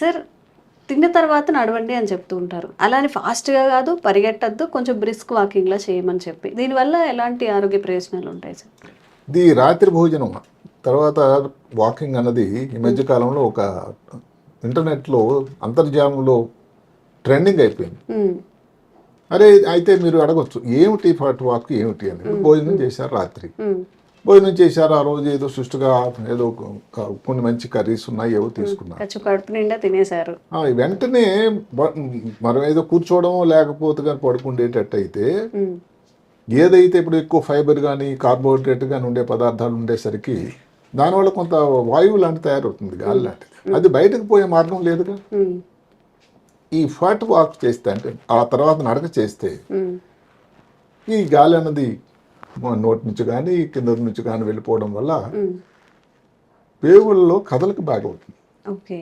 Sir తిన్న తర్వాత నడవండి అని చెప్తూ ఉంటారు. అలానే ఫాస్ట్‌గా కాదు, పరిగెట్టొద్దు, కొంచెం బ్రిస్క్ వాకింగ్‌లా చేయమని చెప్పి. దీనివల్ల ఎలాంటి ఆరోగ్య ప్రయోజనాలు ఉంటాయి సార్? ఇది రాత్రి భోజనం తర్వాత వాకింగ్ అన్నది ఈ మధ్య కాలంలో ఒక ఇంటర్నెట్లో అంతర్జాలంలో ట్రెండింగ్ అయిపోయింది. హ్మ్. అరే అయితే మీరు అడగొచ్చు ఏమిటి ఫాట్ వాక్ ఏమిటి అని. భోజనం చేశారు రాత్రి, హ్మ్. భోజనం చేశారు ఆ రోజు ఏదో సుష్టుగా ఏదో కొన్ని మంచి కర్రీస్ ఉన్నాయి ఏవో తీసుకున్నారు. కడుపు నిండా తినేశారు. వెంటనే బ- మనం ఏదో కూర్చోవడం లేకపోతే కానీ పడుకుండేటట్టు అయితే హ్మ్. ఏదైతే ఇప్పుడు ఎక్కువ ఫైబర్ కానీ కార్బోహైడ్రేట్ కానీ ఉండే పదార్థాలు ఉండేసరికి దానివల్ల కొంత వాయువు లాంటి తయారవుతుంది, గాలి లాంటిది. అది బయటకు పోయే మార్గం లేదుగా. హ్మ్. ఈ ఫాట్ వాక్ చేస్తే అంటే ఆ తర్వాత నడక చేస్తే హ్మ్. ఈ గాలి అన్నది నోటి నుంచి కానీ కింద నుంచి కానీ వెళ్ళిపోవడం వల్ల హ్మ్. పేగులలో కదలిక బాగా అవుతుంది. ఓకే.